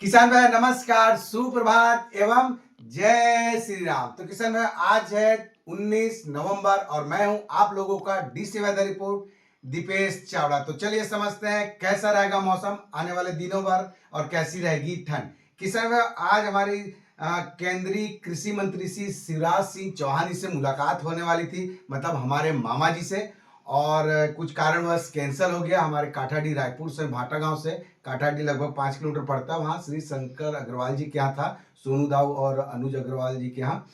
किसान भाई नमस्कार, सुप्रभात एवं जय श्री राम। तो किसान भाई आज है 19 नवंबर और मैं हूं आप लोगों का DC weather report Dipesh Chavda. तो चलिए समझते हैं कैसा रहेगा मौसम आने वाले दिनों भर और कैसी रहेगी ठंड। किसान भाई आज हमारी केंद्रीय कृषि मंत्री श्री शिवराज सिंह चौहान से मुलाकात होने वाली थी, मतलब हमारे मामा जी से। और कुछ कारणवश कैंसिल हो गया। हमारे काठाडी रायपुर से भाटा गांव से काठाडी लगभग 5 किलोमीटर पड़ता है, वहाँ श्री शंकर अग्रवाल जी के यहाँ था, सोनू दाऊ और अनुज अग्रवाल जी के यहाँ।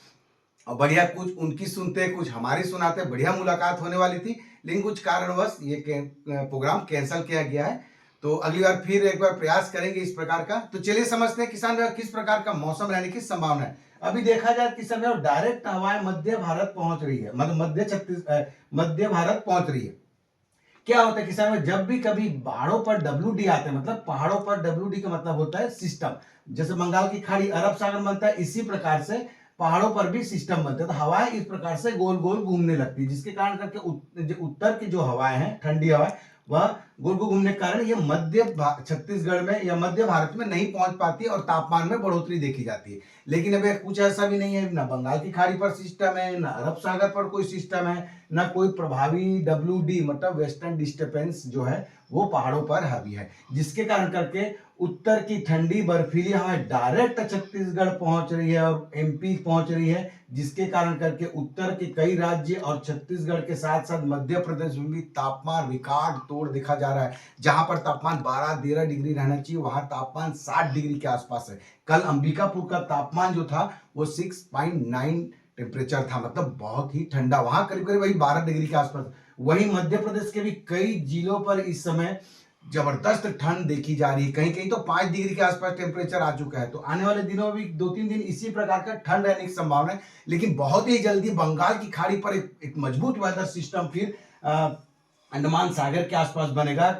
और बढ़िया कुछ उनकी सुनते कुछ हमारी सुनाते, बढ़िया मुलाकात होने वाली थी, लेकिन कुछ कारणवश ये प्रोग्राम कैंसिल किया गया है। तो अगली बार फिर एक बार प्रयास करेंगे इस प्रकार का। तो चलिए समझते हैं किसान भाई किस प्रकार का मौसम रहने की संभावना है। अभी देखा जाए किसान भाई डायरेक्ट हवाएं मध्य भारत पहुंच रही है, मतलब मध्य भारत पहुंच रही है। क्या होता है किसान में जब भी कभी पहाड़ों पर डब्ल्यू आते हैं, मतलब पहाड़ों पर डब्ल्यू का मतलब होता है सिस्टम। जैसे बंगाल की खाड़ी अरब सागर बनता है, इसी प्रकार से पहाड़ों पर भी सिस्टम बनते हैं। तो हवाएं इस प्रकार से गोल गोल घूमने लगती है, जिसके कारण करके उत्तर की जो हवाएं हैं, ठंडी हवाएं, वह गोल गोल घूमने के कारण ये मध्य छत्तीसगढ़ में या मध्य भारत में नहीं पहुंच पाती और तापमान में बढ़ोतरी देखी जाती है। लेकिन अभी कुछ ऐसा भी नहीं है, ना बंगाल की खाड़ी पर सिस्टम है, ना अरब सागर पर कोई सिस्टम है, ना कोई प्रभावी डब्ल्यू मतलब वेस्टर्न डिस्टर्बेंस जो है वो पहाड़ों पर हावी है, जिसके कारण करके उत्तर की ठंडी बर्फीली हवाएं डायरेक्ट छत्तीसगढ़ पहुंच रही है और एमपी पहुंच रही है, जिसके कारण करके उत्तर के कई राज्य और छत्तीसगढ़ के साथ साथ मध्य प्रदेश में भी तापमान रिकॉर्ड तोड़ देखा जा रहा है। जहां पर तापमान 12-13 डिग्री रहना चाहिए, वहां तापमान 60 डिग्री के आसपास है। कल अंबिकापुर का तापमान जो था वो 6.9 टेम्परेचर था, मतलब बहुत ही ठंडा, वहां करीब करीब वही 12 डिग्री के आसपास। वहीं मध्य प्रदेश के भी कई जिलों पर इस समय जबरदस्त ठंड देखी जा रही है, कहीं कहीं तो 5 डिग्री के आसपास टेम्परेचर आ चुका है। तो आने वाले दिनों में भी 2-3 दिन इसी प्रकार का ठंड रहने की संभावना है, लेकिन बहुत ही जल्दी बंगाल की खाड़ी पर एक मजबूत वेदर सिस्टम फिर अंडमान सागर के आसपास बनेगा।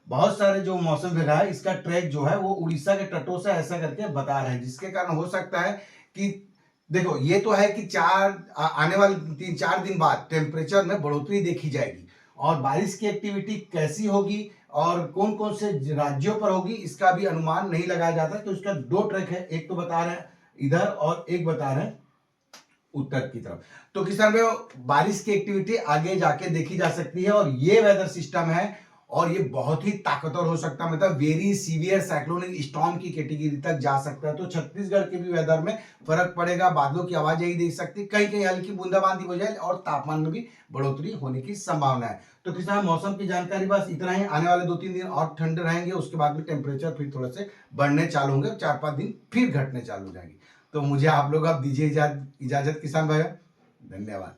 बहुत सारे जो मौसम विभाग है इसका ट्रैक जो है वो उड़ीसा के तटों से ऐसा करके बता रहे हैं, जिसके कारण हो सकता है कि देखो ये तो है कि आने वाले 3-4 दिन बाद टेम्परेचर में बढ़ोतरी देखी जाएगी और बारिश की एक्टिविटी कैसी होगी और कौन कौन से राज्यों पर होगी इसका भी अनुमान नहीं लगाया जाता। तो इसका दो ट्रैक है, एक तो बता रहे हैं इधर और एक बता रहे हैं उत्तर की तरफ। तो किसान भाई बारिश की एक्टिविटी आगे जाके देखी जा सकती है और ये वेदर सिस्टम है और ये बहुत ही ताकतवर हो सकता है, मतलब वेरी सीवियर साइक्लोनिक स्टॉर्म की कैटेगरी तक जा सकता है। तो छत्तीसगढ़ के भी वेदर में फर्क पड़ेगा, बादलों की आवाज यही देख सकती है, कहीं कहीं हल्की बूंदाबांदी हो जाए और तापमान में भी बढ़ोतरी होने की संभावना है। तो किसान मौसम की जानकारी बस इतना ही। आने वाले 2-3 दिन और ठंड रहेंगे, उसके बाद में टेम्परेचर फिर थोड़े से बढ़ने चालू होंगे, 4-5 दिन फिर घटने चालू हो जाएंगे। तो मुझे आप लोग अब दीजिए इजाजत किसान भाई, धन्यवाद।